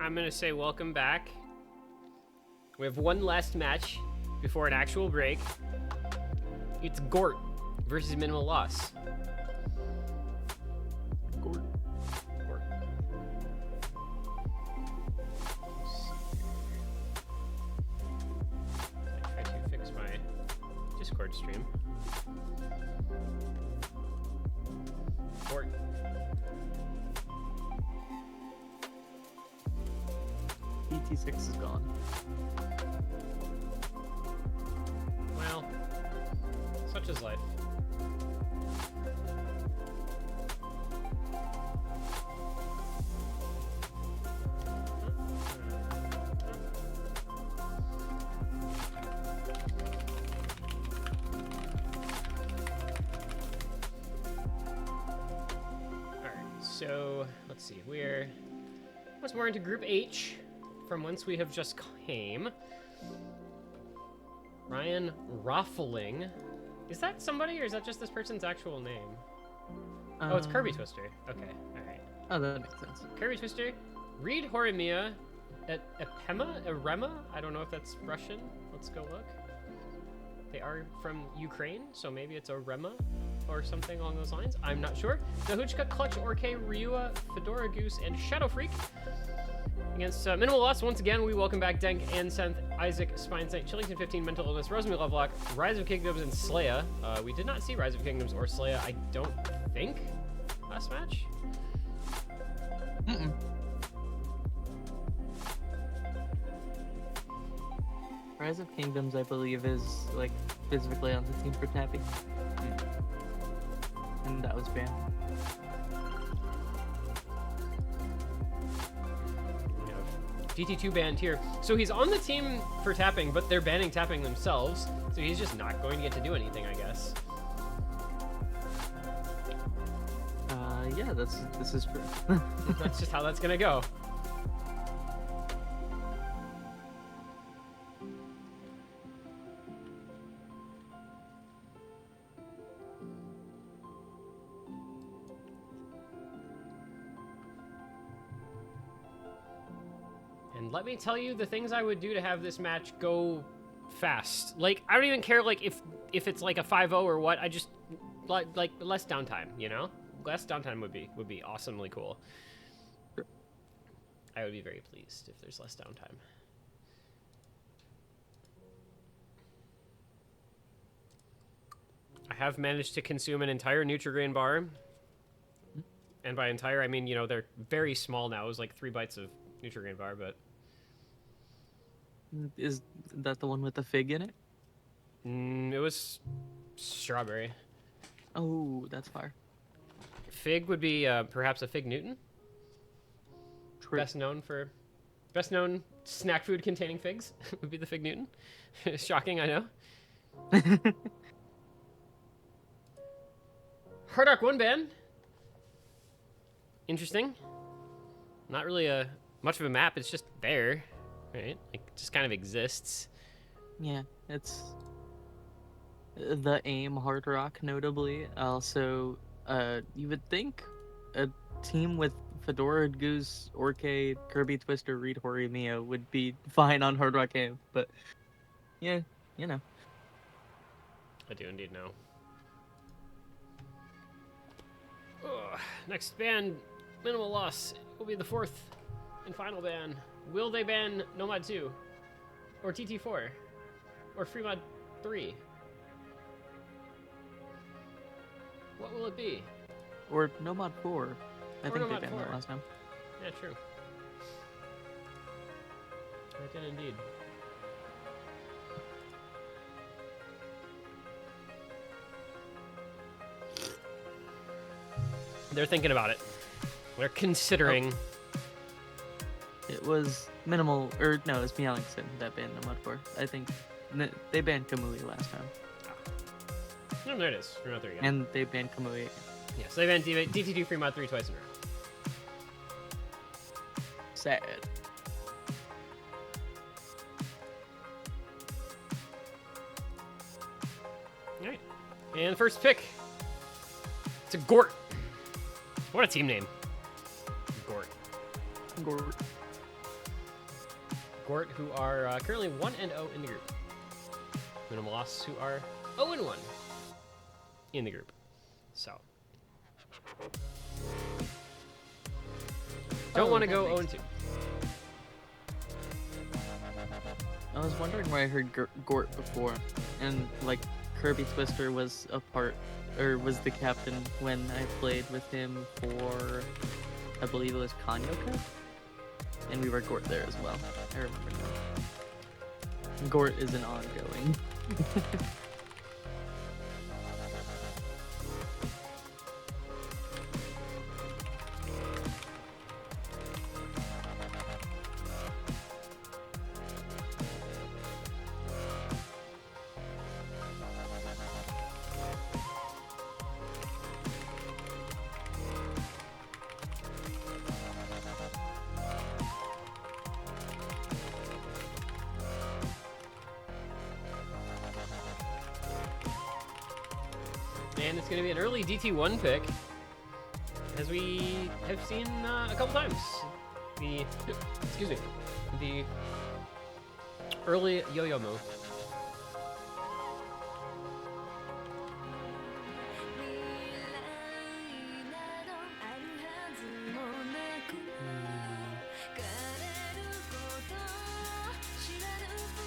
I'm going to say welcome back. We have one last match before an actual break. It's Gort versus Minimal Loss. Gort. Gort. I try to fix my Discord stream. Gort. ET6 is gone. Well, such is life. Alright, so let's see. We're once more into Group H, from whence we have just came. Ryan Roffling. Is that somebody, or is that just this person's actual name? Oh, it's Kirby Twister. Okay, alright. Oh, that makes sense. Kirby Twister. Reed Horimiya. Erema? I don't know if that's Russian. Let's go look. They are from Ukraine, so maybe it's Erema or something along those lines. I'm not sure. Nahuchka, Clutch, Orke, Ryua, Fedora Goose, and Shadow Freak. Against Minimal Loss, once again, we welcome back Denk, Ansenth, Isaac, Spine Sight, Chillington 15, Mental Illness, Rosemary Lovelock, Rise of Kingdoms, and Slaya. We did not see Rise of Kingdoms or Slaya, I don't think, last match. Rise of Kingdoms, I believe, is like physically on the team for Tappy. And that was banned. DT2 banned here. So he's on the team for tapping, but they're banning tapping themselves. So he's just not going to get to do anything, I guess. Yeah, this is true. That's just how that's gonna go. And let me tell you the things I would do to have this match go fast. Like, I don't even care, like, if it's like a 5-0 or what. I just like less downtime, you know? Less downtime would be awesomely cool. I would be very pleased if there's less downtime. I have managed to consume an entire Nutri-Grain bar. And by entire, I mean, you know, they're very small now. It was like 3 bites of Nutri-Grain bar, but... Is that the one with the fig in it? It was strawberry. Oh, that's fire. Fig would be perhaps a Fig Newton. True. Best known snack food containing figs would be the Fig Newton. Shocking, I know. Hard Rock 1 ban. Interesting. Not really much of a map. It's just there, right? Like, it just kind of exists. Yeah, it's the AIM Hard Rock, notably. Also, you would think a team with Fedora Goose, Orke, Kirby Twister, Reed Horimiya would be fine on Hard Rock AIM, but yeah, you know. I do indeed know. Ugh. Next ban, Minimal Loss, will be the 4th and final ban. Will they ban Nomad 2? Or TT4? Or Freemod 3? What will it be? Or Nomad 4. I Or think Nomad they banned 4. that last time. Yeah, true. I did indeed. They're thinking about it. They're considering. It was Minimal, or no, it was Meowingson that banned Nomad 4. I think they banned Kamui last time. Oh, there it is. Fremont 3 again. And they banned Kamui. Yeah, so they banned DT2 Fremont 3 twice in a row. Sad. Alright. And the first pick. It's a Gort. What a team name. Gort. Gort. Gort, who are currently 1-0 in the group. Minimal Loss, who are 0-1 in the group. So. Don't want to go 0-2. I was wondering why I heard Gort before, and like Kirby Twister was a part, or was the captain when I played with him for, I believe it was Kanyo Cup, and we were Gort there as well. I remember now. Gort is an ongoing. And it's going to be an early DT1 pick, as we have seen a couple times. The early yo-yo move.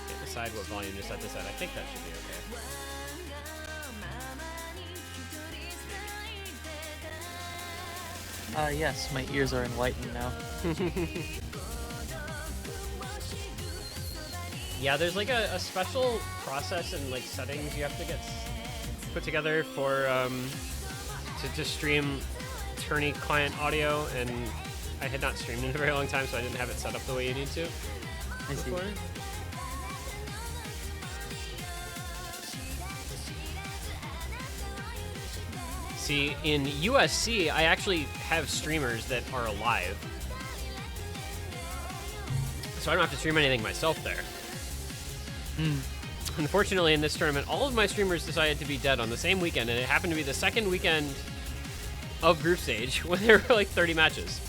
Can't decide what volume to set this at. I think that should be okay. Yes, my ears are enlightened now. Yeah, there's like a special process and like settings you have to get put together for to stream Tourney client audio, and I had not streamed in a very long time, so I didn't have it set up the way you need to. I see. Before. See, in USC, I actually have streamers that are alive. So I don't have to stream anything myself there. Unfortunately, in this tournament, all of my streamers decided to be dead on the same weekend, and it happened to be the second weekend of group stage when there were like 30 matches.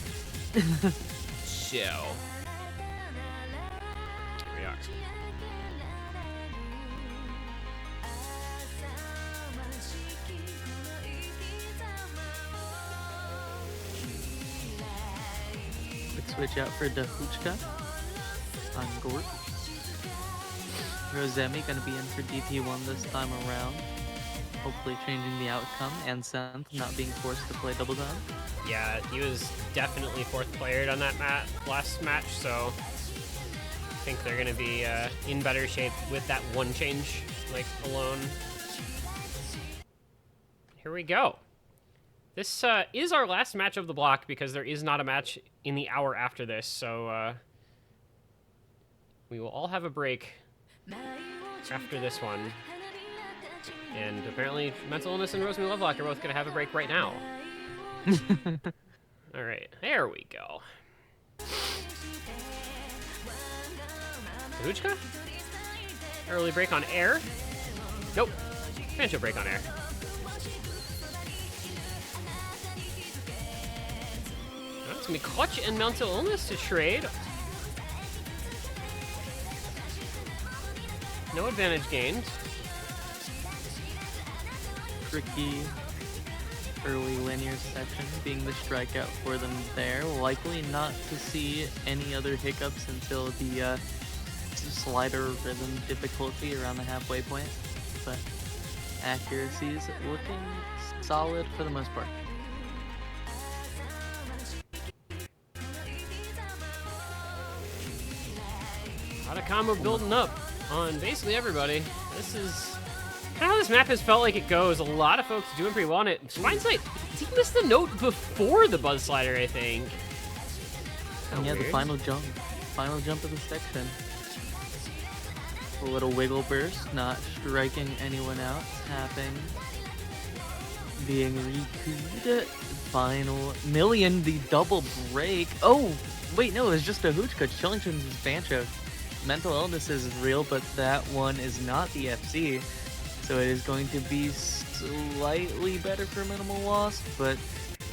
So, here we are. Switch out for Dahuchka on Gort. Rosemi gonna be in for DT1 this time around. Hopefully changing the outcome, and Senth not being forced to play double time. Yeah, he was definitely fourth playered on that last match, so I think they're gonna be in better shape with that one change, like, alone. Here we go. This is our last match of the block, because there is not a match in the hour after this, so we will all have a break after this one. And apparently Mental Illness and Rosemary Lovelock are both going to have a break right now. All right, there we go. Huchka? Early break on air? Nope. Banjo break on air. It's gonna be Clutch and Mental Illness to trade. No advantage gained. Tricky early linear section being the strikeout for them there. Likely not to see any other hiccups until the slider rhythm difficulty around the halfway point. But accuracy is looking solid for the most part. A lot of combo building up on basically everybody. This is kind of how this map has felt like it goes. A lot of folks doing pretty well on it. Spinesight, he missed the note before the Buzz Slider, I think. And yeah, the final jump of the section. A little wiggle burst, not striking anyone out, tapping, being recouped. Final million, the double break. Oh, wait, no, it was just a Hoochka. Chillington's Bancho. Mental Illness is real, but that one is not the FC. So it is going to be slightly better for Minimal Loss, but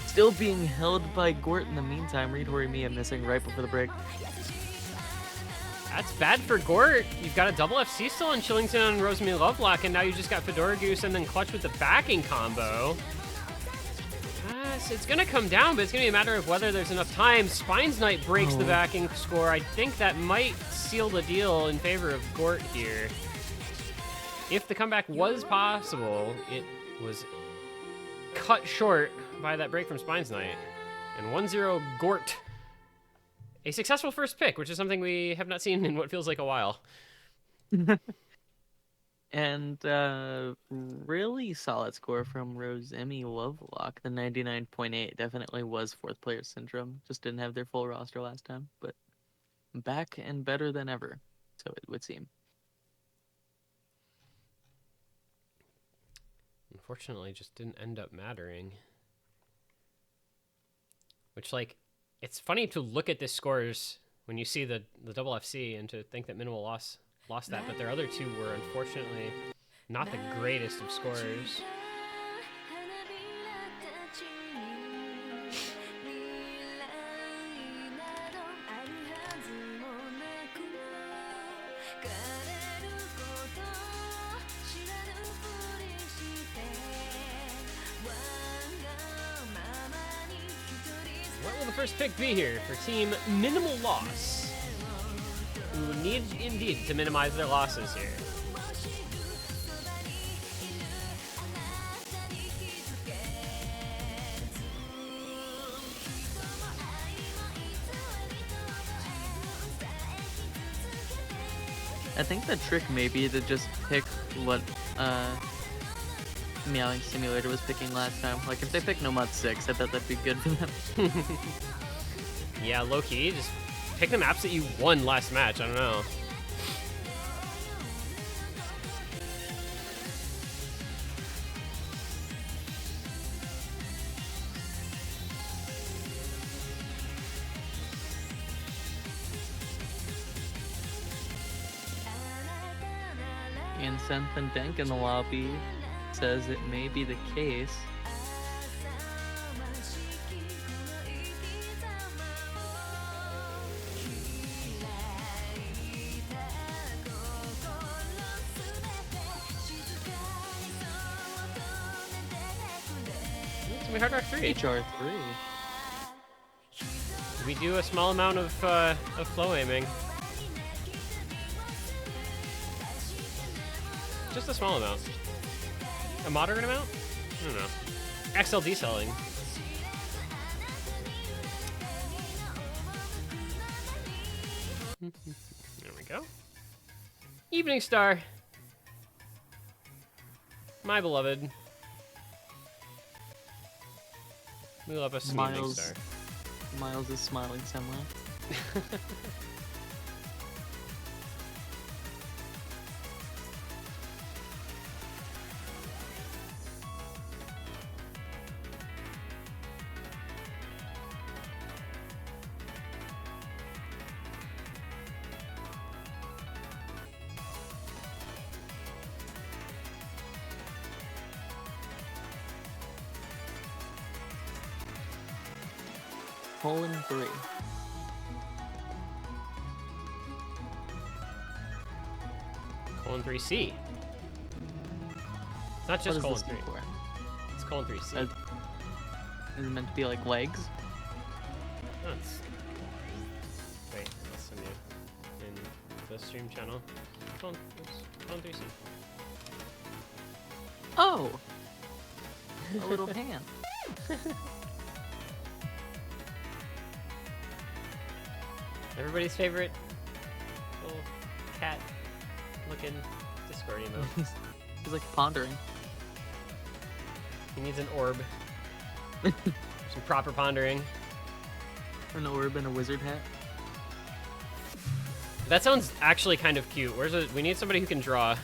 still being held by Gort in the meantime. Reed Horimiya missing right before the break. That's bad for Gort. You've got a double FC still on Chillington and Rosemary Lovelock, and now you just got Fedora Goose and then Clutch with the backing combo. So it's going to come down, but it's going to be a matter of whether there's enough time. Spine's Knight breaks the backing score. I think that might seal the deal in favor of Gort here. If the comeback was possible, it was cut short by that break from Spine's Knight. And 1-0 Gort. A successful first pick, which is something we have not seen in what feels like a while. And really solid score from Rosemary Lovelock. The 99.8 definitely was fourth player syndrome. Just didn't have their full roster last time, but back and better than ever, so it would seem. Unfortunately, just didn't end up mattering. Which, like, it's funny to look at the scores when you see the double FC and to think that Minimal lost that, but their other two were unfortunately not the greatest of scorers. What will the first pick be here for Team Minimal Loss, who need indeed to minimize their losses here? I think the trick may be to just pick what Meowing Simulator was picking last time. Like, if they pick Nomad 6, I bet that'd be good for them. Yeah, low-key, just pick the maps that you won last match. I don't know. And Senthin Dank in the lobby says it may be the case. It's Hard Rock 3. HR3. We do a small amount of flow aiming. Just a small amount. A moderate amount? I don't know. XLD selling. There we go. Evening Star. My beloved. We love us some Evening Star. Miles is smiling somewhere. Colon 3. Colon 3C. It's not just colon 3. It's colon 3C. Is it meant to be like legs? No, wait, I'll send you in the stream channel. Colon 3C. Oh! A little hand. Everybody's favorite little cat-looking Discord emote. He's like pondering. He needs an orb. Some proper pondering. An orb and a wizard hat. That sounds actually kind of cute. We need somebody who can draw.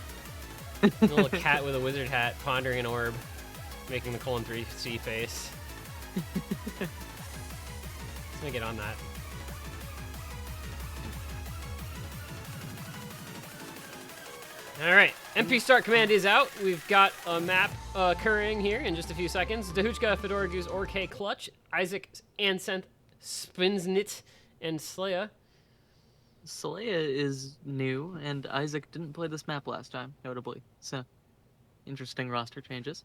A little cat with a wizard hat pondering an orb, making the colon 3C face. Let's make it on that. All right, MP start command is out. We've got a map occurring here in just a few seconds. Dahuchka, Fedora Goose, Ork, Clutch, Isaac, Ansenth, Spinsnit, and Slaya. Saleya is new, and Isaac didn't play this map last time, notably. So, interesting roster changes.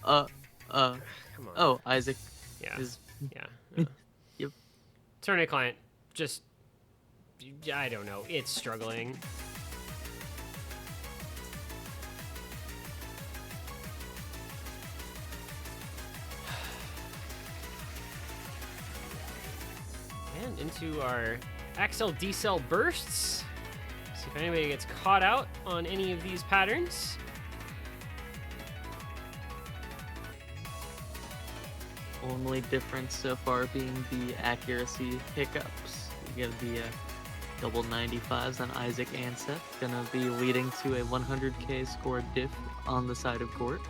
Uh, Come on. oh, Isaac Yeah. is. Yeah. Yep. Tournament client, just, I don't know. It's struggling. And into our Axel D-cell bursts. See if anybody gets caught out on any of these patterns. Only difference so far being the accuracy hiccups. You get the double 95s on Isaac and Seth. Gonna be leading to a 100k score diff on the side of Gort.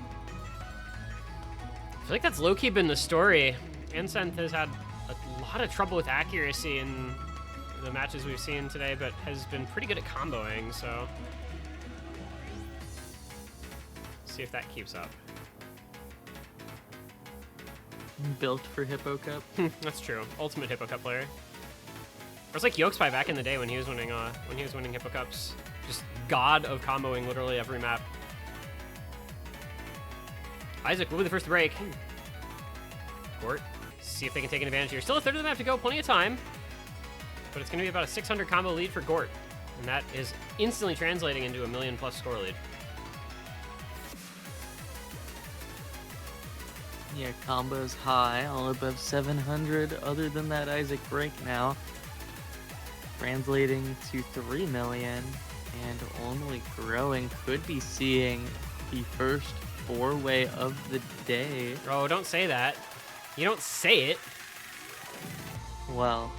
I feel like that's low-key been the story. Anseth has had a lot of trouble with accuracy in the matches we've seen today, but has been pretty good at comboing, so see if that keeps up. Built for Hippo Cup. That's true. Ultimate Hippo Cup player. It was like Yokespy back in the day when he was winning Hippo Cups. Just god of comboing literally every map. Isaac will be the first to break. Gort, see if they can take an advantage here. Still a third of the map to go, plenty of time. But it's going to be about a 600 combo lead for Gort. And that is instantly translating into a million+ score lead. Yeah, combos high, all above 700. Other than that, Isaac break now. Translating to 3 million and only growing. Could be seeing the first 4-way of the day. Oh, don't say that. You don't say it. Well,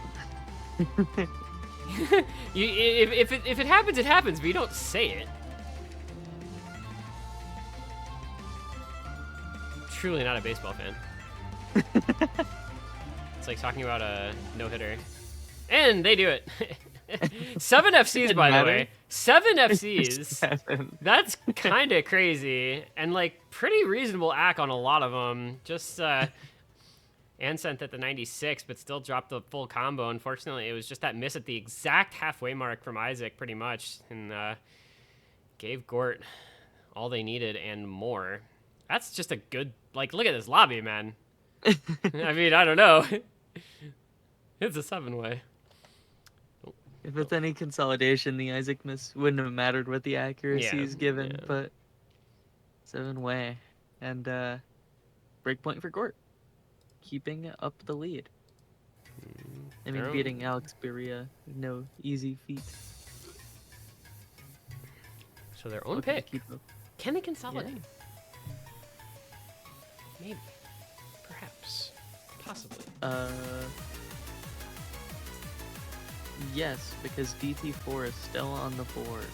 if it happens, it happens, but you don't say it. Truly not a baseball fan. It's like talking about a no-hitter. And they do it. 7 FCs, by the way. 7 FCs. 7. That's kind of crazy. And, like, pretty reasonable ack on a lot of them. Just, Anseth at the 96, but still dropped the full combo. Unfortunately, it was just that miss at the exact halfway mark from Isaac, pretty much. And, gave Gort all they needed and more. That's just a good, like, look at this lobby, man. I mean, I don't know. It's a 7-way. If it's any consolidation, the Isaac miss wouldn't have mattered what the accuracy is given, yeah. but 7-way. And breakpoint for Gort. Keeping up the lead. I mean, beating Alex Beria, no easy feat. So their own pick. Can they consolidate? Yeah. Maybe. Perhaps. Possibly. Yes, because DT4 is still on the board.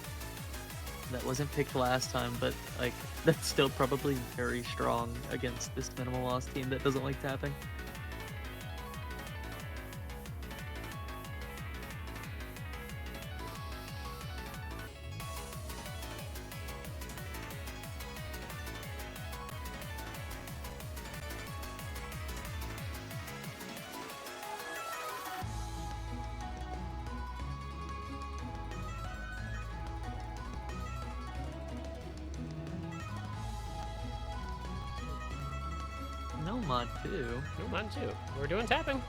That wasn't picked last time, but like that's still probably very strong against this minimal loss team that doesn't like tapping. No mod 2. No mod 2. We're doing tapping.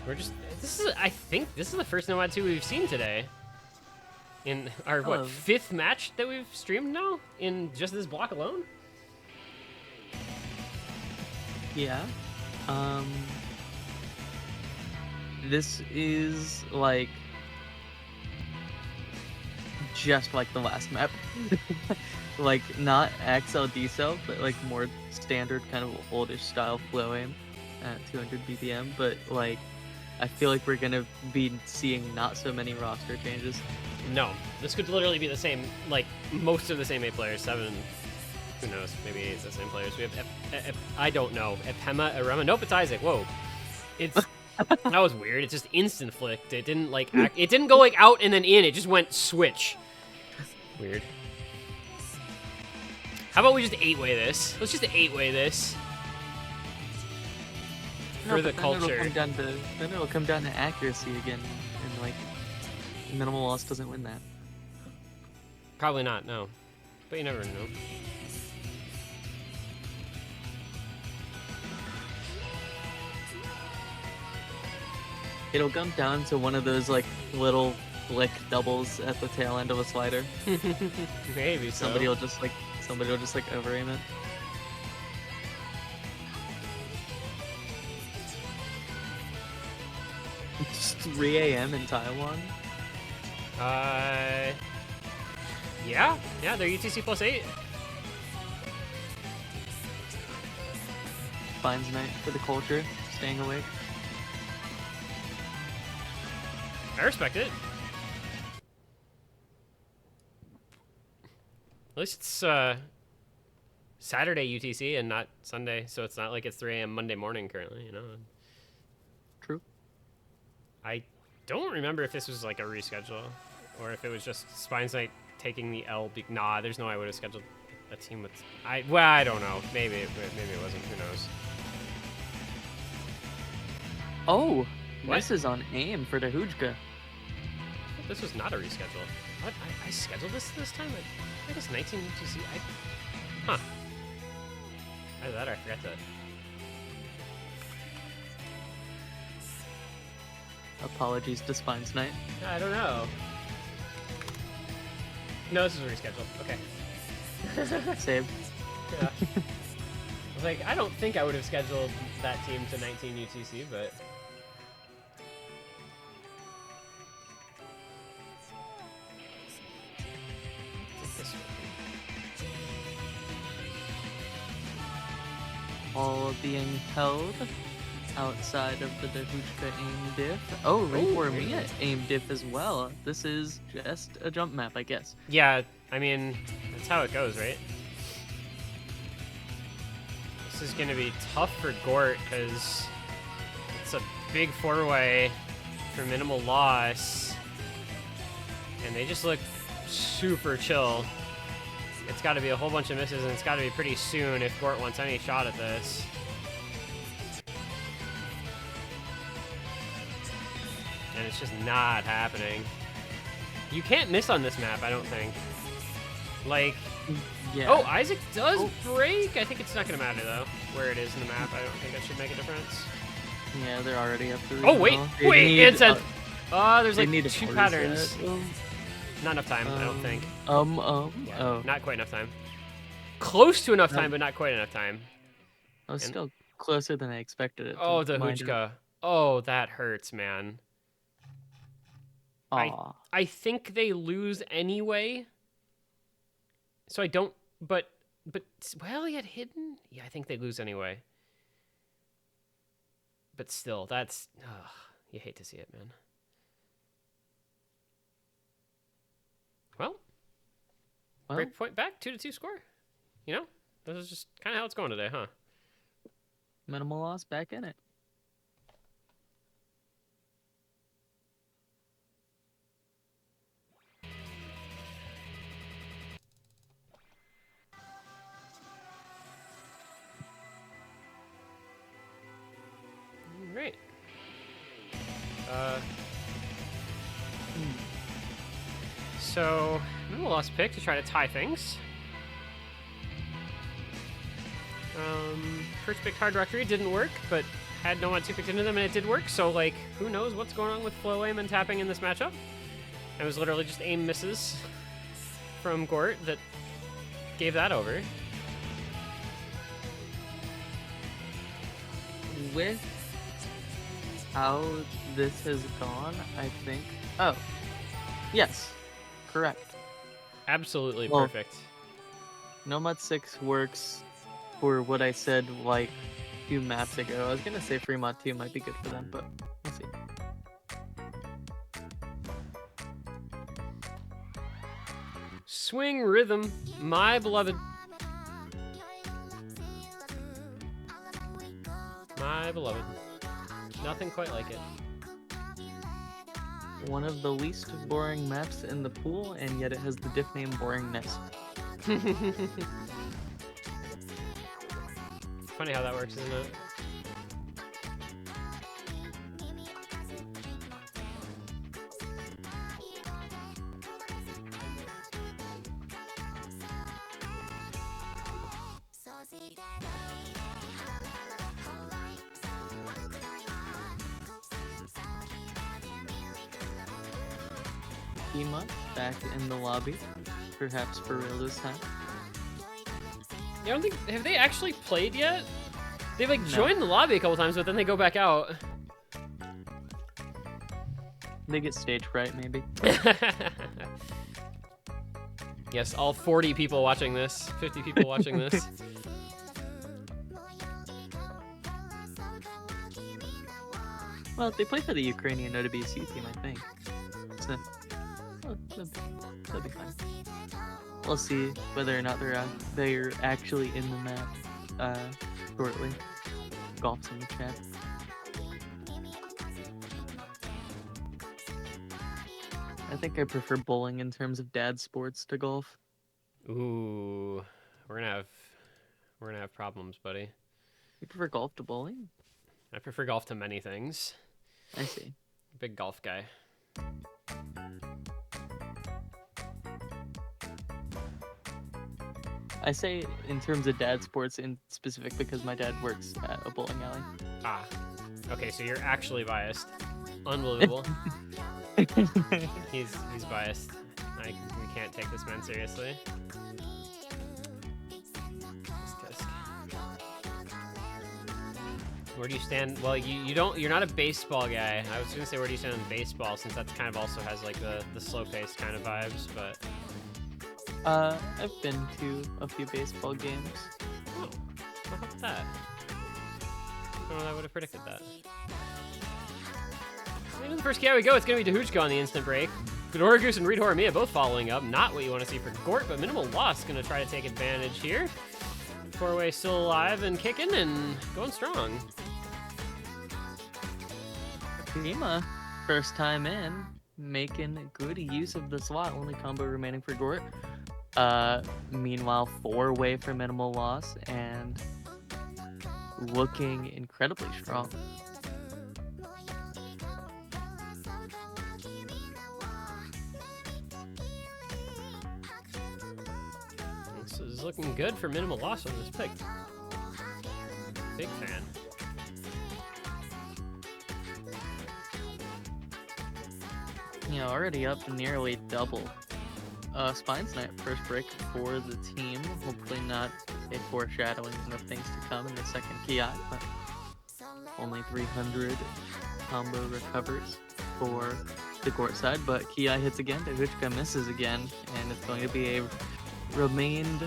We're just, I think this is the first no mod 2 we've seen today. In our, what, 5th match that we've streamed now? In just this block alone? Yeah. This is, like, just like the last map. Like, not XL D-cell, but like more standard kind of oldish style flow aim at 200 BPM, but like I feel like we're gonna be seeing not so many roster changes. No, this could literally be the same, like most of the same 8 players, 7, who knows, maybe 8 is the same players. We have, I don't know, Epema, Arema, nope, it's Isaac, whoa. It's, that was weird, it just instant flicked, it didn't like, it didn't go like out and then in, it just went switch. Weird. How about we just 8-way this? Let's just 8-way this. For the but then culture. it'll come down to accuracy again, and like minimal loss doesn't win that. Probably not, no. But you never know. It'll come down to one of those like little flick doubles at the tail end of a slider. Maybe so. Somebody will just like over aim it. It's 3 a.m. in Taiwan. Yeah, they're UTC +8. Finds night for the culture, staying awake. I respect it. At least it's Saturday UTC and not Sunday, so it's not like it's 3 a.m. Monday morning currently, you know? True. I don't remember if this was like a reschedule or if it was just Spines Night taking the L. Nah, there's no way I would have scheduled a team with... Well, I don't know. Maybe it wasn't. Who knows? Oh, What? this is on aim for the Hujka. This was not a reschedule. What? I scheduled this time? I guess 19 UTC. Huh. Either that or I forgot that. Apologies to Spines Night. I don't know. No, this is a reschedule. Okay. Save. Yeah. I was like, I don't think I would have scheduled that team to 19 UTC, but... All being held outside of the Dahuchka aim diff. Oh, Rainbow Mia aim diff as well. This is just a jump map, I guess. Yeah, I mean, that's how it goes, right? This is going to be tough for Gort because it's a big four-way for minimal loss. And they just look super chill. It's got to be a whole bunch of misses, and it's got to be pretty soon if Gort wants any shot at this. And it's just not happening. You can't miss on this map, I don't think. Like... Yeah. Oh, Isaac does break! I think it's not going to matter, though, where it is in the map. I don't think that should make a difference. Yeah, they're already up to the Oh, wait! It's a... there's like need two a patterns. reset. Not enough time, I don't think. Yeah, Oh. not quite enough time. Close to enough time, but not quite enough time. I was still closer than I expected it. Oh, to the wind Huchka. up. Oh, that hurts, man. Aw. I think they lose anyway. So I don't... But... Well, he had hidden? Yeah, I think they lose anyway. But still, that's... you hate to see it, man. Well, break point back, 2-2 score. You know, this is just kind of how it's going today, huh? Minimal loss back in it. Great. So, minimal loss pick to try to tie things. First picked Hard Rock 3 didn't work, but had no one 2 picked into them and it did work, so like, who knows what's going on with flow aim and tapping in this matchup. It was literally just aim misses from Gort that gave that over. With how this has gone, I think... Oh. Yes. Correct. Absolutely Well, perfect. Nomad 6 works for what I said like 2 maps ago. I was gonna say Fremont 2 might be good for them, but we'll see. Swing rhythm, my beloved. My beloved. Nothing quite like it. One of the least boring maps in the pool, and yet it has the diff name Boringness. Funny how that works, isn't it? Pima back in the lobby, perhaps for real this time. I don't think, have they actually played yet? They've like No. joined the lobby a couple times, but then they go back out. They get stage fright, maybe. Yes, all 40 people watching this, 50 people watching this. Well, they play for the Ukrainian OWC team, I think. So, that'll be fine. We'll see whether or not they're actually in the map shortly. Golf's in the chat. I think I prefer bowling in terms of dad sports to golf. Ooh, we're gonna have problems, buddy. You prefer golf to bowling? I prefer golf to many things. I see. Big golf guy. I say in terms of dad sports in specific because my dad works at a bowling alley. Ah, okay, so you're actually biased. Unbelievable. He's biased. We can't take this man seriously. Tisk. Where do you stand? Well, you're not a baseball guy. I was gonna say where do you stand on baseball, since that kind of also has like the slow paced kind of vibes, but I've been to a few baseball games. oh, how about that? I don't know if I would have predicted that. Into the first KO we go. It's going to be Dahuchka on the instant break. Fedora Goose and Reed Horimiya both following up. Not what you want to see for Gort, but minimal loss. Going to try to take advantage here. Four-way still alive and kicking and going strong. Pima, first time in, making good use of the slot. Only combo remaining for Gort. Meanwhile, four-way for minimal loss and looking incredibly strong. This is looking good for minimal loss on this pick. Big fan. Yeah, already up to nearly double. Spine Snipe first break for the team. Hopefully not a foreshadowing of things to come in the second Ki, but only 300 combo recovers for the Gort side. But Ki hits again, Dahuchka misses again, and it's going to be a remained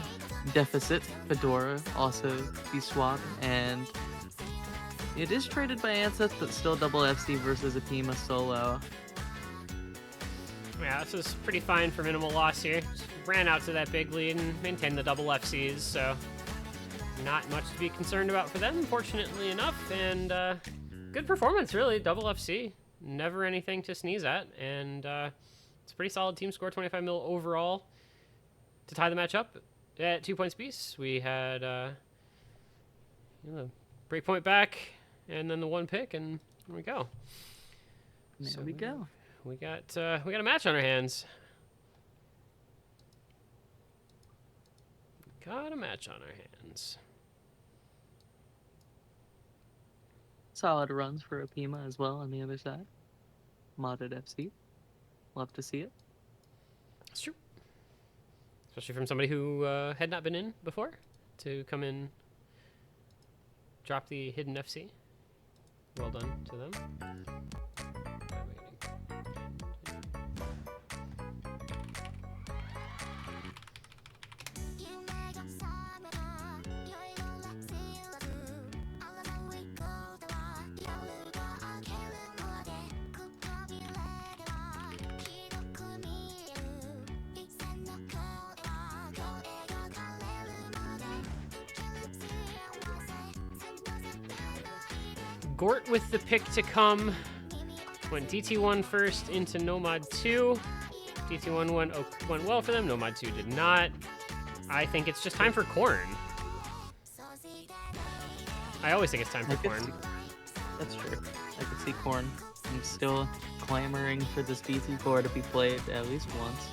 deficit. Fedora also be swapped, and it is traded by Anseth, but still double FC versus a Pima solo. Yeah, this is pretty fine for minimal loss here. Just ran out to that big lead and maintained the double FCs, so not much to be concerned about for them, fortunately enough. And good performance, really. Double FC. Never anything to sneeze at. And it's a pretty solid team score, 25 mil overall. To tie the match up at 2 points apiece, we had the breakpoint back and then the one pick, and there we go. There we go. We got a match on our hands. Got a match on our hands. Solid runs for a Pima as well on the other side. Modded FC. Love to see it. That's true. Especially from somebody who had not been in before to come in, drop the hidden FC. Well done to them. Gort with the pick to come. Went DT1 first into Nomad 2. DT1 went well for them. Nomad 2 did not. I think it's just time for Corn. I always think it's time for Corn. That's true. I could see Corn. I'm still clamoring for this DT4 to be played at least once.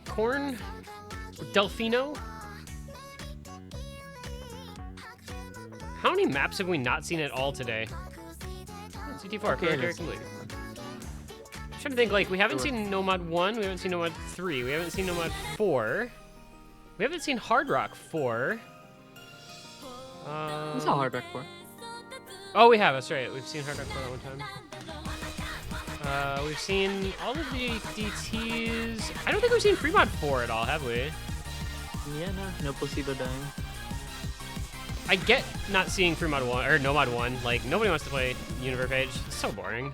Corn? Delfino? How many maps have we not seen at all today? CT4, Okay, complete. I'm trying to think, like, we haven't seen Nomad 1, we haven't seen Nomad 3, we haven't seen Nomad 4. We haven't seen Hard Rock 4. We saw Hard Rock 4. Oh, we have, that's right. We've seen Hard Rock 4 that one time. We've seen all of the DTs. I don't think we've seen Fremont 4 at all, have we? Yeah, no placebo dying. I get not seeing Fremont 1 or Nomad 1. Like, nobody wants to play Universe Page. It's so boring.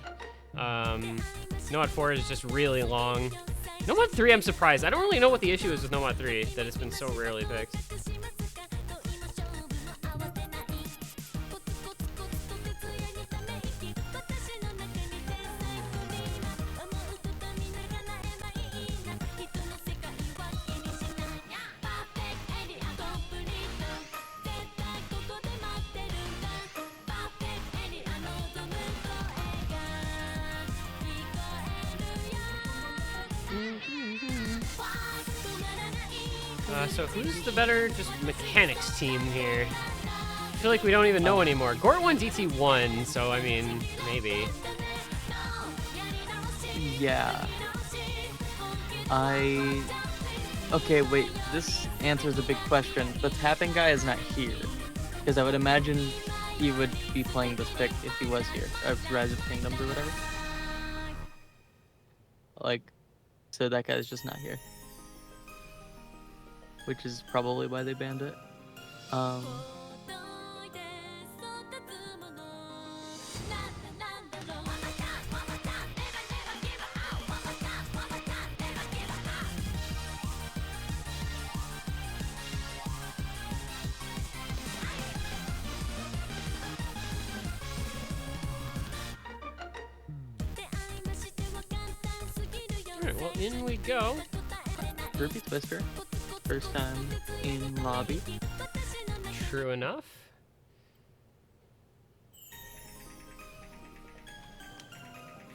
Nomad 4 is just really long. Nomad 3, I'm surprised. I don't really know what the issue is with Nomad 3, that it's been so rarely picked. So who's the better just mechanics team here? I feel like we don't even know anymore. Gort won DT1, so I mean, maybe. Yeah. Okay, wait. This answers a big question. The tapping guy is not here. Because I would imagine he would be playing this pick if he was here. Rise of Kingdoms or whatever. Like, so that guy's just not here. Which is probably why they banned it. Alright, well, in we go. Ruby Twister. First time in lobby. True enough.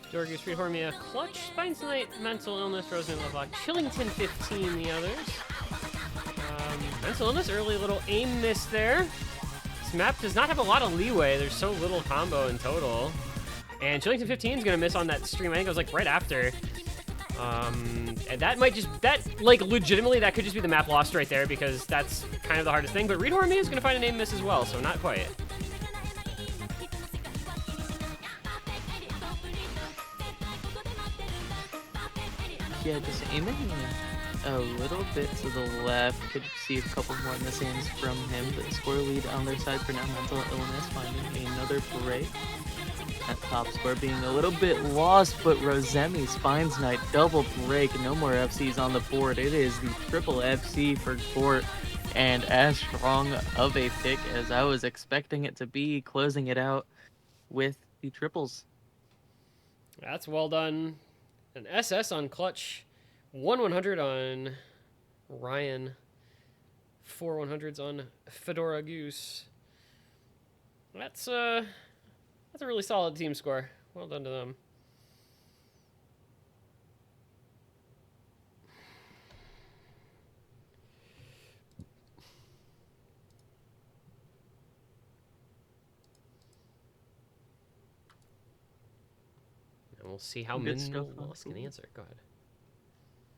Dorgus, Street Hormia, Clutch, Spine's Night, Mental Illness, Rosemary Lovelock, Chillington 15, the others. Mental Illness, early little aim miss there. This map does not have a lot of leeway. There's so little combo in total. And Chillington 15 is going to miss on that stream. I think it was like right after. And that might just, like, legitimately, that could just be the map lost right there because that's kind of the hardest thing. But Reed Hormia is going to find a name miss as well, so not quite. Yeah, just aiming a little bit to the left. Could see a couple more misses from him, but score lead on their side for now. Mental Illness finding another break. That top score being a little bit lost, but Rosemi, Spine's Night, double break. No more FCs on the board. It is the triple FC for Gort, and as strong of a pick as I was expecting it to be, closing it out with the triples. That's well done. An SS on Clutch, 1-100 on Ryan, 4 100s on Fedora Goose. That's a really solid team score. Well done to them. And we'll see how Minnows can answer. Go ahead.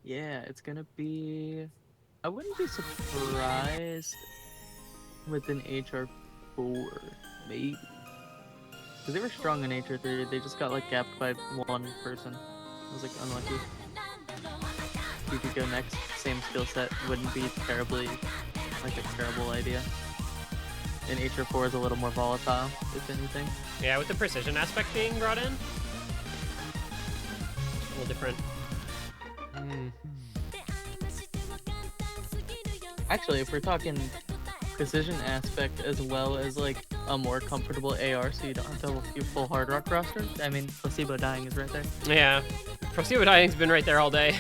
Yeah, it's gonna be... I wouldn't be surprised with an HR4, maybe. Because they were strong in HR3, they just got like gapped by one person. It was like unlucky. If you could go next, same skill set, wouldn't be terribly, like a terrible idea. And HR4 is a little more volatile, if anything. Yeah, with the precision aspect being brought in. A little different. Actually, if we're talking precision aspect as well as like a more comfortable AR, so you don't have to have a full Hard Rock roster. I mean, placebo dying is right there. Yeah, placebo dying's been right there all day.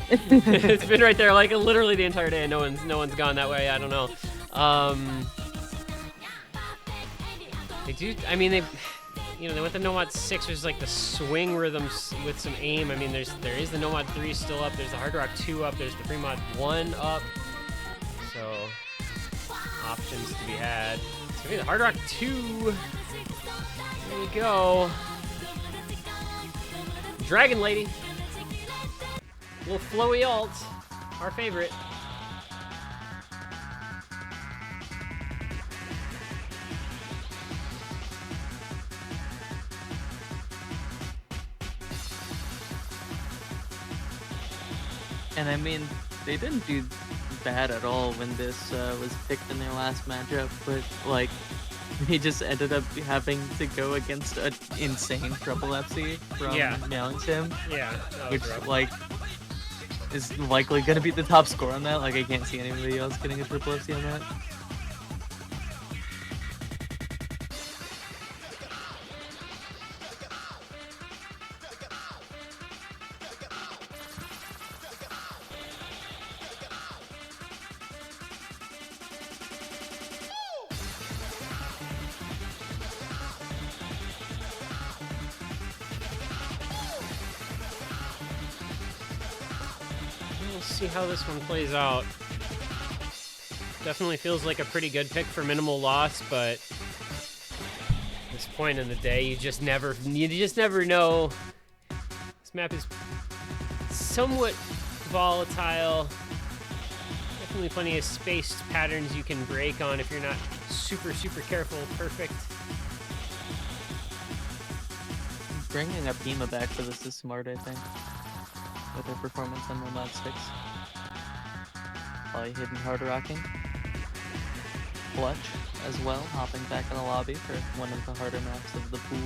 It's been right there like literally the entire day, and no one's gone that way. I don't know. They do. I mean, you know, with the Nomad 6, there's like the swing rhythms with some aim. I mean, there is the Nomad 3 still up. There's the Hard Rock 2 up. There's the Fremod 1 up. So, options to be had. It's gonna be the Hard Rock 2. There we go. Dragon Lady. Little flowy alt. Our favorite. And I mean, they didn't do bad at all when this was picked in their last matchup, but like, they just ended up having to go against an insane triple FC from Meowingsim. Yeah, which rough. like is likely gonna be the top score on that. Like, I can't see anybody else getting a triple FC on that. We'll see how this one plays out. Definitely feels like a pretty good pick for minimal loss, but at this point in the day, you just never know. This map is somewhat volatile. Definitely plenty of spaced patterns you can break on if you're not super careful. Perfect. Bringing a Pima back for this is smart, I think, with her performance on Nomad 6. Probably hidden hard rocking. Clutch as well, hopping back in the lobby for one of the harder maps of the pool.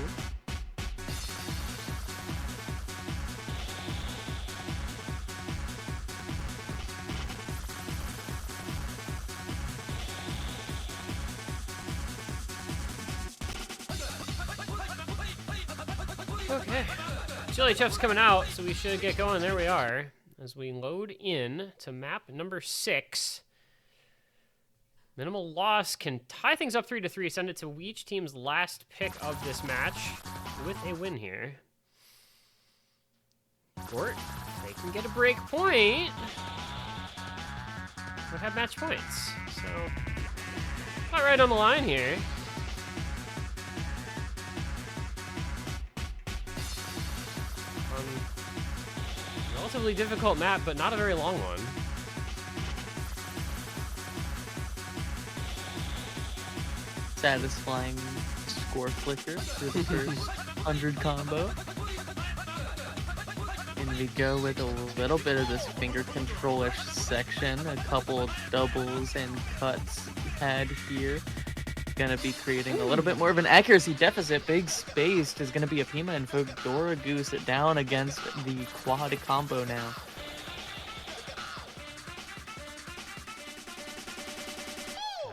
Okay. Chili Chef's coming out, so we should get going. There we are. As we load in to map number 6. Minimal loss can tie things up 3-3, send it to each team's last pick of this match with a win here. Gort, they can get a break point, would have match points. So, not right on the line here. Relatively difficult map, but not a very long one. Satisfying score flicker for the first 100 combo. And we go with a little bit of this finger control-ish section. A couple doubles and cuts had here. Gonna be creating a little bit more of an accuracy deficit. Big spaced is gonna be a Pima and Fedora Goose down against the quad combo now.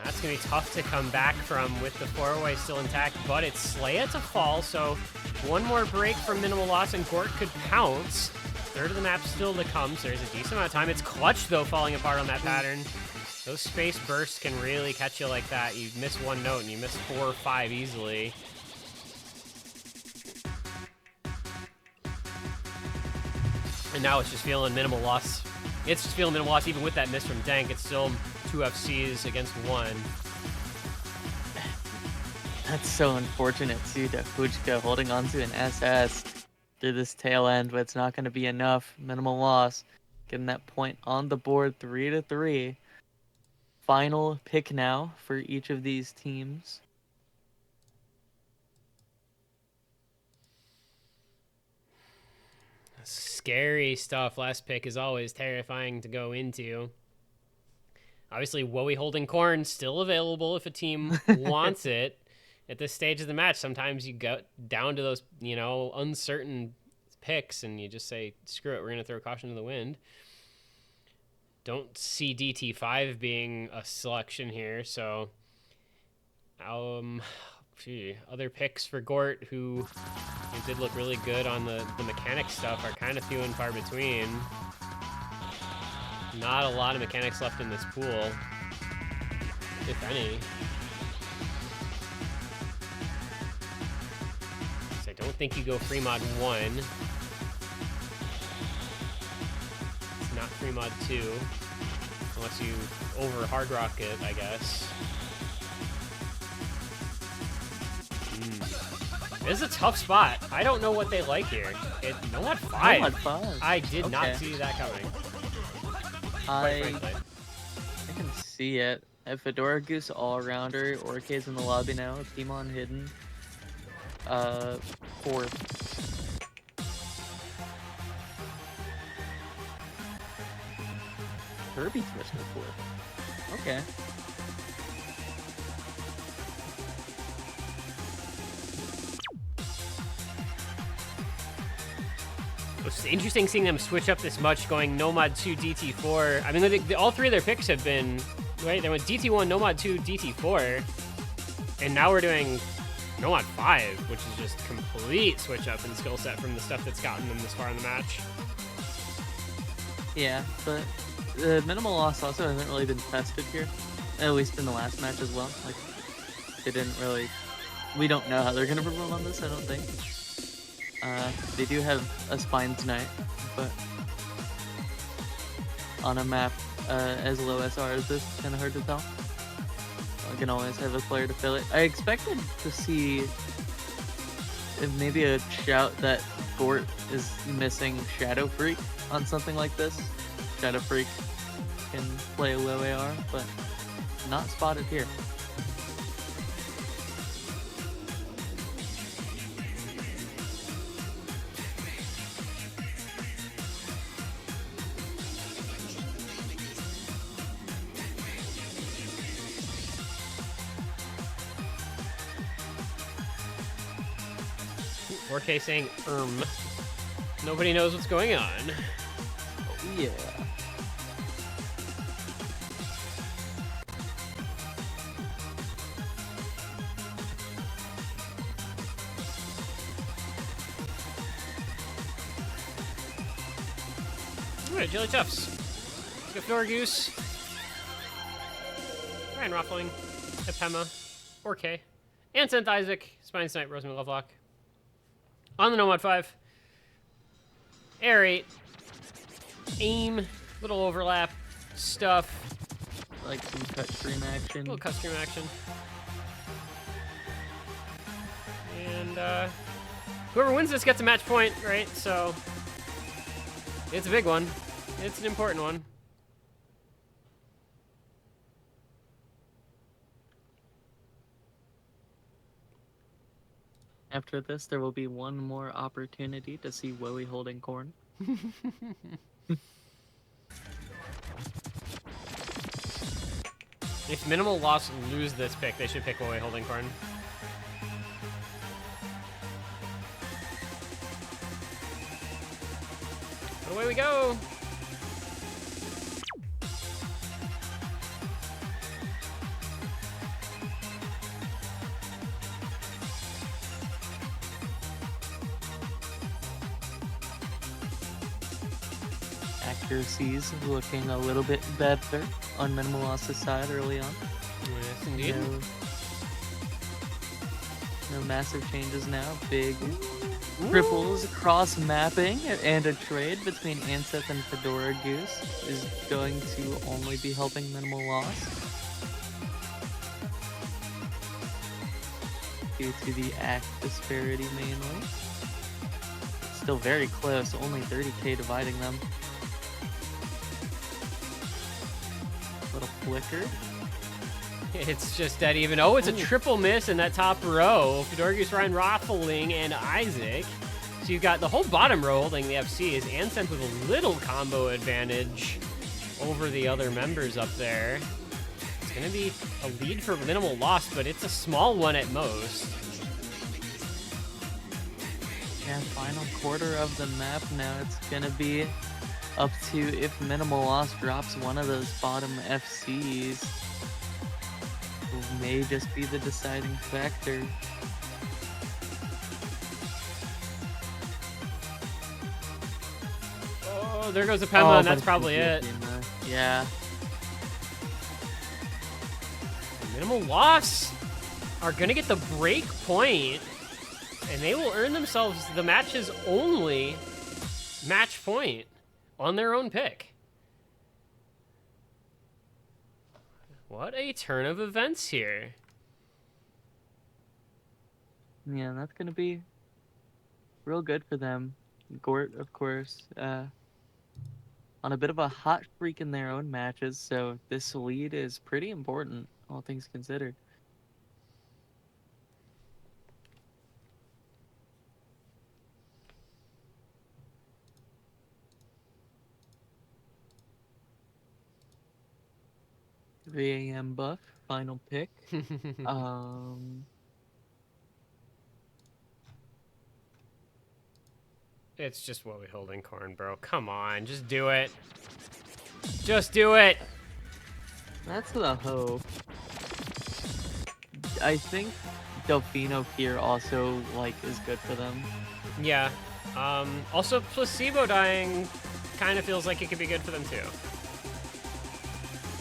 That's gonna be tough to come back from with the 4-way still intact, but it's Slaya to fall, so one more break from minimal loss and Gort could pounce. Third of the map still to come, so there's a decent amount of time. It's Clutch, though, falling apart on that pattern. Those space bursts can really catch you like that. You miss one note and you miss 4 or 5 easily. And now it's just feeling minimal loss. It's just feeling minimal loss even with that miss from Dank. It's still 2 FCs against 1. That's so unfortunate too, to Hujka holding on to an SS through this tail end, but it's not going to be enough. Minimal loss. Getting that point on the board, 3-3. Final pick now for each of these teams. Scary stuff. Last pick is always terrifying to go into. Obviously, Wowie holding corn still available if a team wants it. At this stage of the match, sometimes you go down to those, you know, uncertain picks and you just say, screw it, we're going to throw caution to the wind. Don't see DT5 being a selection here, so other picks for Gort who did look really good on the mechanic stuff are kind of few and far between. Not a lot of mechanics left in this pool, if any. think you go free mod 1. It's not free mod 2. Unless you over hard rock it, I guess. This is a tough spot. I don't know what they like here. Nomad 5. Nomad 5. I did not see that coming. I can see it. A Fedora Goose all-rounder. Orcade's in the lobby now. Timon hidden. 4th. Kirby Twister 4th. Okay. It's interesting seeing them switch up this much, going Nomad 2, DT4. I mean, all three of their picks have been, right? They went DT1, Nomad 2, DT4. And now we're doing Nomad 5, which is just complete switch up in skill set from the stuff that's gotten them this far in the match. Yeah, but the minimal loss also hasn't really been tested here. At least in the last match as well. Like, they didn't really... We don't know how they're going to perform on this, I don't think. They do have a Spines Knight, but on a map as low SR as this, it's kind of hard to tell. I can always have a player to fill it. I expected to see maybe a shout that Gort is missing Shadow Freak on something like this. Shadow Freak can play a low AR, but not spotted here. Orca saying, Nobody knows what's going on. Oh, yeah. Alright, Jelly Chuffs. Let's go Fedora Goose. Ryan Roffling. Epema. Orca. And Synth Isaac. Spine Snipe. Rosemary Lovelock. On the Nomad 5. Air 8. Aim. Little overlap. Stuff. Like some cut stream action. Little cut stream action. And whoever wins this gets a match point, right? So it's a big one. It's an important one. After this, there will be one more opportunity to see Woey holding corn. If Minimal Loss lose this pick, they should pick Woey holding corn. But away we go! Accuracy's looking a little bit better on Minimal Loss's side early on. Yes, indeed. No massive changes now. Big ripples, cross mapping, and a trade between Anseth and Fedora Goose is going to only be helping Minimal Loss due to the act disparity mainly. Still very close, only 30k dividing them. Little flicker. It's just that even. Oh, it's a triple miss in that top row. Fedora Goose, Ryan Roffling, and Isaac. So you've got the whole bottom row holding the FCs. Anseth with a little combo advantage over the other members up there. It's going to be a lead for Minimal Loss, but it's a small one at most. Yeah, final quarter of the map now. It's going to be up to if Minimal Loss drops one of those bottom FCs. May just be the deciding factor. Oh, there goes Epema, and that's probably it. Yeah. Minimal Loss are going to get the break point. And they will earn themselves the match's only match point on their own pick. What a turn of events here. Yeah, that's gonna be real good for them. Gort, of course, on a bit of a hot streak in their own matches, so this lead is pretty important, all things considered. Three AM buff, final pick. It's just what we hold in corn, bro. Come on, just do it. Just do it. That's the hope. I think Delfino here also is good for them. Yeah. Also, placebo dying kind of feels like it could be good for them too.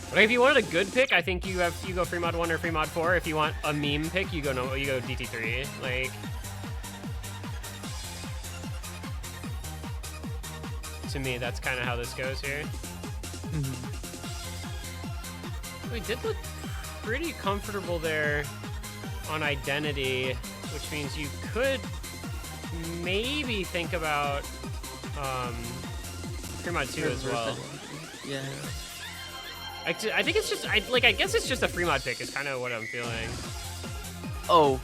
But if you wanted a good pick, I think you go free mod 1 or free mod 4. If you want a meme pick, you go DT3. Like, to me, that's kind of how this goes here. We did look pretty comfortable there on identity, which means you could maybe think about free mod 2 as well. Yeah. I think it's just I guess it's just a free mod pick is kind of what I'm feeling. Oh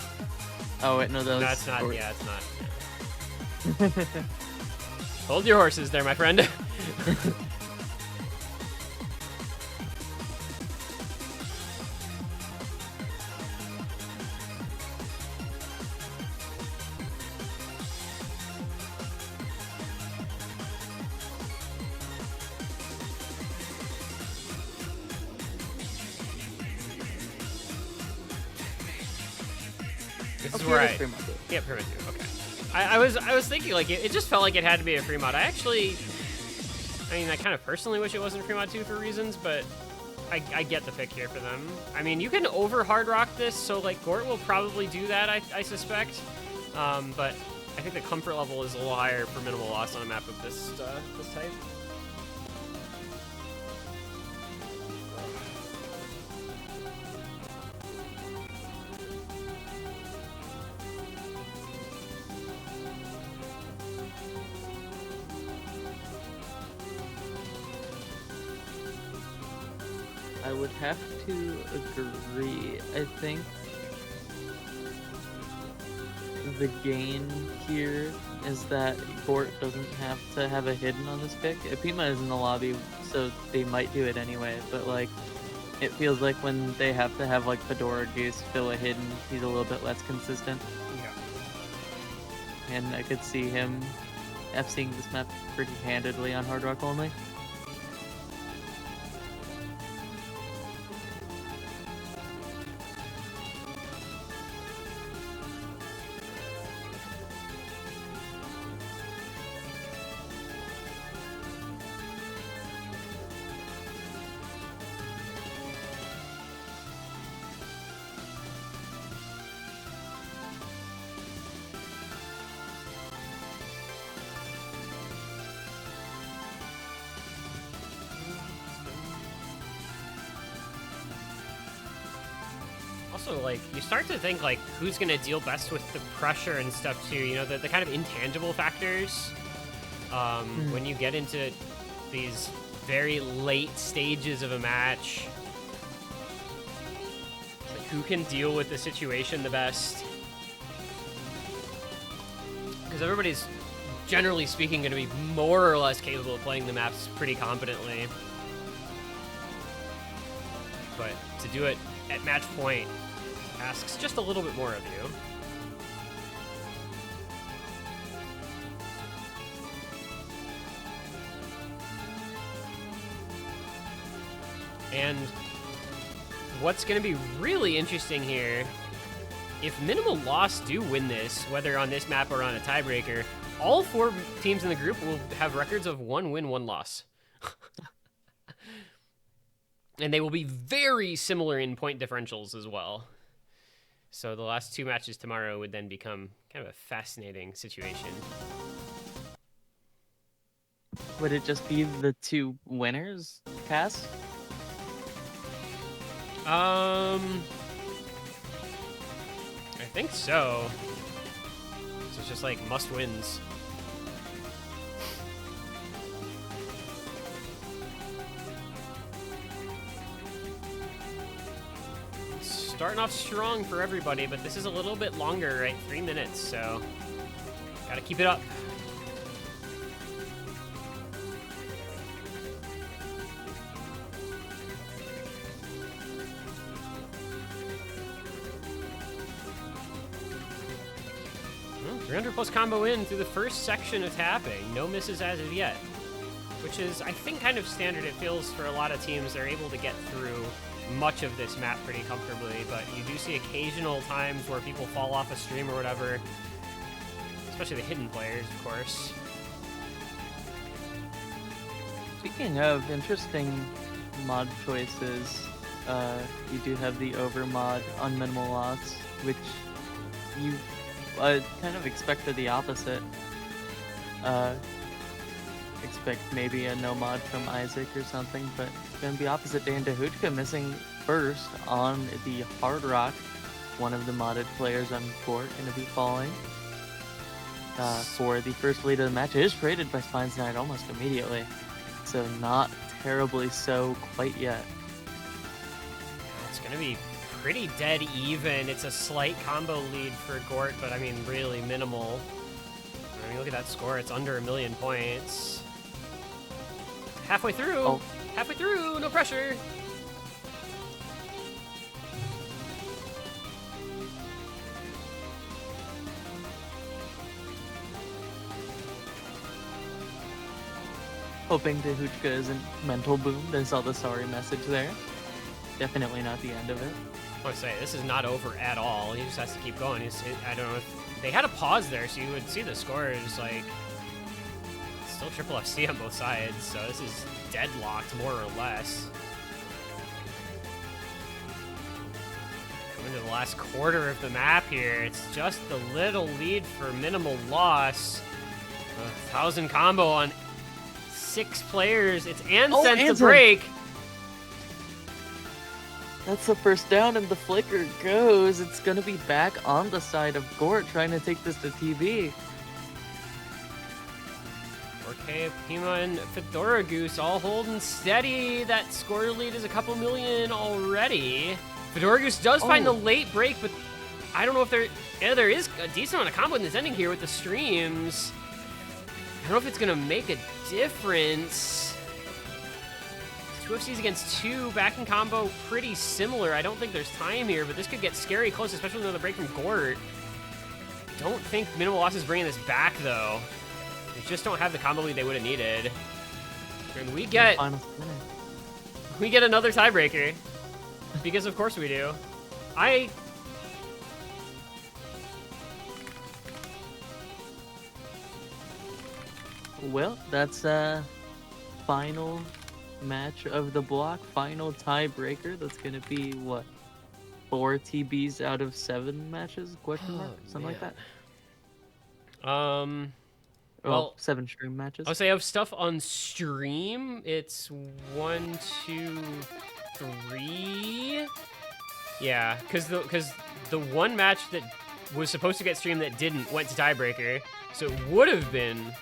wait, no, No, it's not. Yeah, it's not. Yeah. Hold your horses there, my friend. This is where yeah, free mod 2. Okay. I was thinking like it just felt like it had to be a free mod. I mean, I kind of personally wish it wasn't free mod 2 for reasons, but I get the pick here for them. I mean, you can over hard rock this, so like Gort will probably do that, I suspect. But I think the comfort level is a little higher for minimal loss on a map of this type. I would have to agree. I think the gain here is that Gort doesn't have to have a hidden on this pick. Pima is in the lobby, so they might do it anyway, but it feels like when they have to have Fedora Goose fill a hidden, he's a little bit less consistent. Yeah. And I could see him FCing this map pretty handedly on Hard Rock only. Also, you start to think, who's going to deal best with the pressure and stuff, too. You know, the kind of intangible factors when you get into these very late stages of a match. Who can deal with the situation the best? Because everybody's, generally speaking, going to be more or less capable of playing the maps pretty competently. But to do it at match point asks just a little bit more of you. And what's going to be really interesting here, if Minimal Loss do win this, whether on this map or on a tiebreaker, all 4 teams in the group will have records of 1 win, 1 loss. And they will be very similar in point differentials as well. So the last 2 matches tomorrow would then become kind of a fascinating situation. Would it just be the 2 winners, Cass? I think so. So it's just like must wins. Starting off strong for everybody, but this is a little bit longer, right? 3 minutes, so gotta keep it up. Well, 300 plus combo in through the first section of tapping. No misses as of yet, which is, I think, kind of standard. It feels for a lot of teams they're able to get through much of this map pretty comfortably, but you do see occasional times where people fall off a stream or whatever, especially the hidden players, of course. Speaking of interesting mod choices, you do have the over mod on minimal loss, which you kind of expected the opposite. Expect maybe a no mod from Isaac or something, but it's gonna be opposite. Dan Dahutka missing first on the Hard Rock. One of the modded players on court gonna be falling for the first lead of the match. It is traded by Spine's Knight almost immediately, so not terribly so quite yet. It's gonna be pretty dead even. It's a slight combo lead for Gort, but I mean really minimal. I mean, look at that score. It's under 1 million points. Halfway through. Oh. Halfway through. No pressure. Hoping Dahutka isn't mental boomed. I saw the sorry message there. Definitely not the end of it. I want to say, this is not over at all. He just has to keep going. I don't know if they had a pause there, so you would see the score is like still triple FC on both sides. So this is deadlocked more or less. Coming to the last quarter of the map here. It's just the little lead for minimal loss. 1,000 combo on 6 players. It's Ansem to break. That's the first down, and the flicker goes. It's going to be back on the side of Gort, trying to take this to TV. Okay, Pima and Fedora Goose all holding steady. That score lead is a couple million already. Fedora Goose does find the late break, but I don't know if there is a decent amount of combo in this ending here with the streams. I don't know if it's going to make a difference. 2 FCs against 2, back in combo, pretty similar. I don't think there's time here, but this could get scary close, especially with the break from Gort. Don't think Minimal Loss is bringing this back, though. They just don't have the combo lead they would have needed. And we get another tiebreaker. Because of course we do. Well, that's final match of the block, final tiebreaker. That's gonna be what, 4 TBs out of 7 matches? Question mark, something like that. Well, 7 stream matches. I'll say of stuff on stream, it's 1, 2, 3. Yeah, because the one match that was supposed to get streamed that didn't went to tiebreaker, so it would have been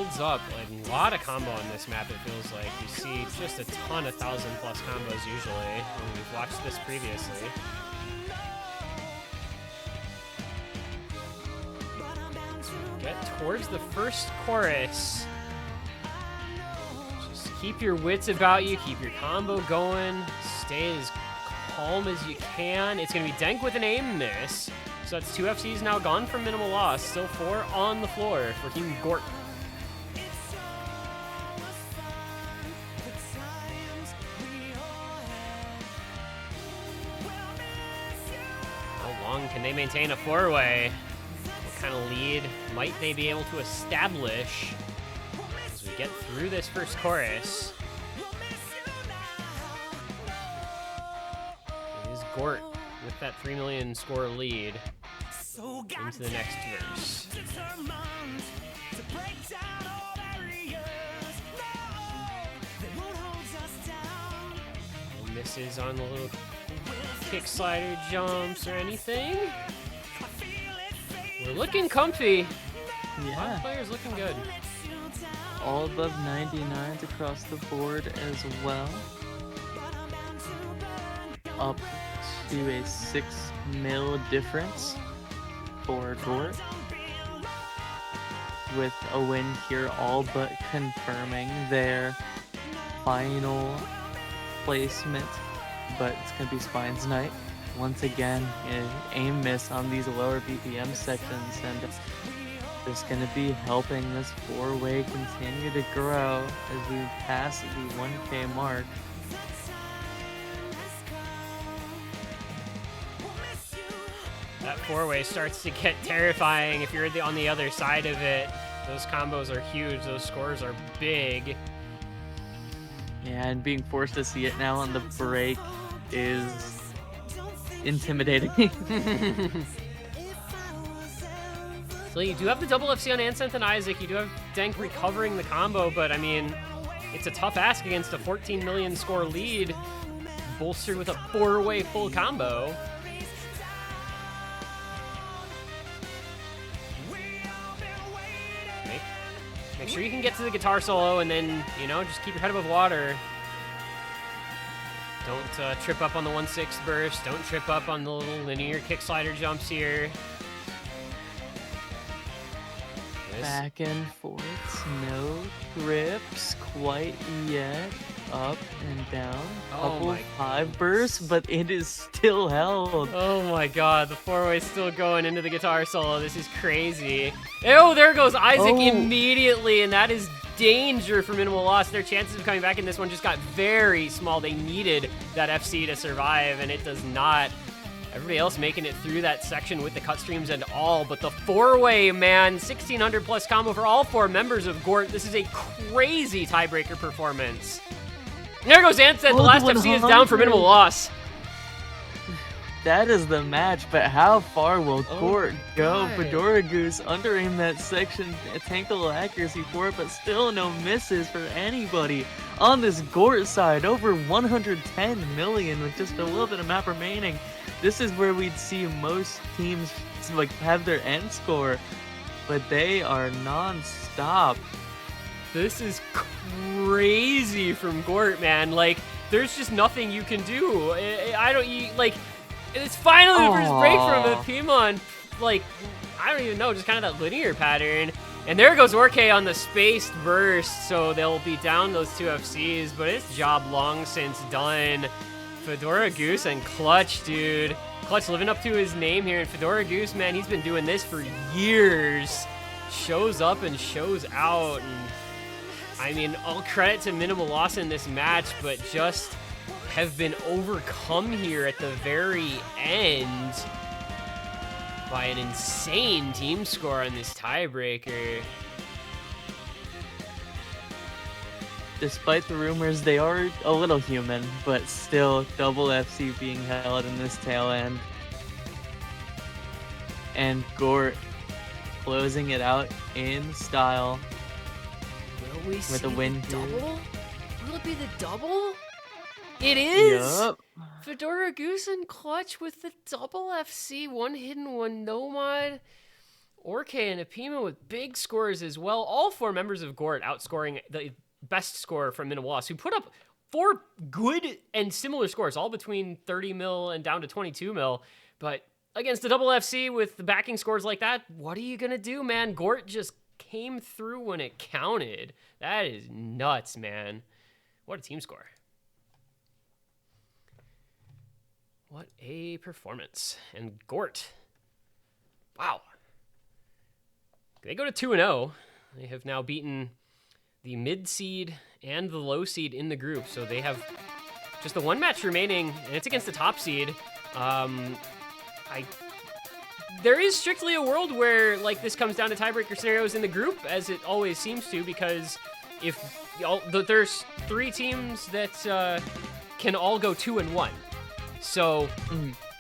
builds up. Like, a lot of combo on this map, it feels like. You see just a ton of 1,000+ combos usually, when we've watched this previously. Get towards the first chorus. Just keep your wits about you, keep your combo going, stay as calm as you can. It's going to be Denk with an aim miss. So that's 2 FCs now gone from minimal loss. Still 4 on the floor for Team Gort. How long can they maintain a 4-way? What kind of lead might they be able to establish as we get through this first chorus? It is Gort with that 3 million score lead into the next verse. No misses on the little kick slider jumps or anything. We're looking comfy. Yeah. Players looking good. All above 99s across the board as well. Up to a 6 mil difference for Gort, with a win here all but confirming their final placement. But it's going to be Spine's night. Once again, an aim miss on these lower BPM sections, and it's going to be helping this 4-way continue to grow as we pass the 1K mark. That 4-way starts to get terrifying if you're on the other side of it. Those combos are huge. Those scores are big. Yeah, and being forced to see it now on the break is intimidating. So you do have the double FC on Anseth and Isaac. You do have Denk recovering the combo, but I mean, it's a tough ask against a 14 million score lead, bolstered with a 4-way full combo. Make sure you can get to the guitar solo and then, you know, just keep your head above water. Don't trip up on the 1/6 burst. Don't trip up on the little linear kick slider jumps here. Back and forth, no grips quite yet. Up and down, couple 5 bursts, but it is still held. Oh my god, the 4-way's still going into the guitar solo. This is crazy. Oh, there goes Isaac immediately, and that is danger for minimal loss. Their chances of coming back in this one just got very small. They needed that FC to survive, and it does not. Everybody else making it through that section with the cut streams and all, but the 4-way, man, 1,600+ combo for all 4 members of Gort. This is a crazy tiebreaker performance. There goes Anseth. The last FC is down for minimal loss. That is the match, but how far will Gort go? Fedora Goose under aim that section, tanked a little accuracy for it, but still no misses for anybody. On this Gort side, over 110 million with just a little bit of map remaining. This is where we'd see most teams like have their end score, but they are non-stop. This is crazy from Gort, man. Like, there's just nothing you can do. It's finally the first break from a Pimon. Like, I don't even know, just kind of that linear pattern. And there goes Orke on the spaced burst, so they'll be down those 2 FCs, but it's job long since done. Fedora Goose and Clutch, dude. Clutch living up to his name here, and Fedora Goose, man, he's been doing this for years. Shows up and shows out, and I mean, all credit to minimal loss in this match, but just have been overcome here at the very end by an insane team score on this tiebreaker. Despite the rumors, they are a little human, but still double FC being held in this tail end. And Gort closing it out in style. Will we with see a win the here. double? Will it be the double? It is! Yup. Fedora Goose and Clutch with the double FC. One hidden, one nomad. Orke and Epima with big scores as well. All 4 members of Gort outscoring the best scorer from Minnewas, who put up 4 good and similar scores, all between 30 mil and down to 22 mil. But against the double FC with the backing scores like that, what are you going to do, man? Gort just came through when it counted. That is nuts, man. What a team score. What a performance. And Gort, wow. They go to 2-0. They have now beaten the mid seed and the low seed in the group. So they have just the 1 match remaining, and it's against the top seed. There is strictly a world where like this comes down to tiebreaker scenarios in the group, as it always seems to, because if there's 3 teams that can all go 2-1. So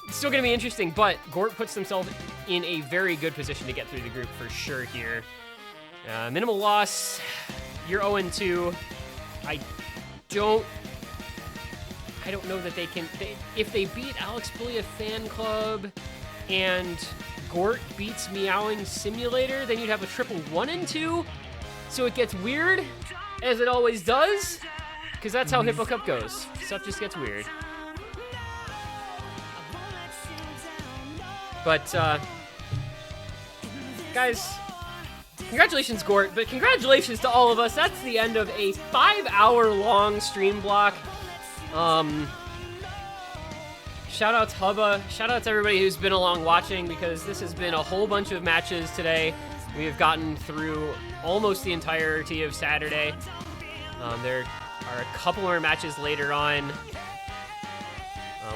it's still going to be interesting, but Gort puts themselves in a very good position to get through the group for sure here. Minimal loss. You're 0-2. I don't know that they can... if they beat Alex Belia Fan Club and Gort beats Meowing Simulator, then you'd have a triple 1-2. So it gets weird, as it always does, because that's how Hippo Cup goes. Stuff just gets weird. But, guys, congratulations, Gort, but congratulations to all of us. That's the end of a 5-hour-long stream block. Shout out to Hubba. Shout out to everybody who's been along watching, because this has been a whole bunch of matches today. We have gotten through almost the entirety of Saturday. There are a couple more matches later on.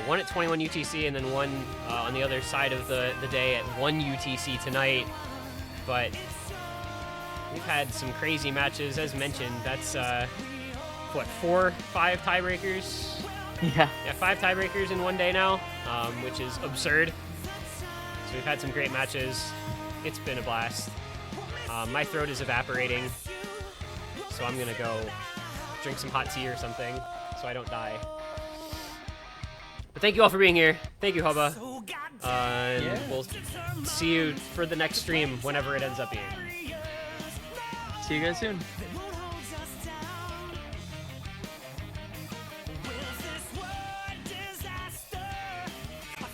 One at 21 UTC and then one on the other side of the day at 1 UTC tonight. But we've had some crazy matches, as mentioned. That's, 4, 5 tiebreakers? Yeah. Yeah, 5 tiebreakers in one day now, which is absurd. So we've had some great matches. It's been a blast. My throat is evaporating, so I'm going to go drink some hot tea or something so I don't die. But thank you all for being here. Thank you, Hubba. And we'll see you for the next stream, whenever it ends up being. See you guys soon.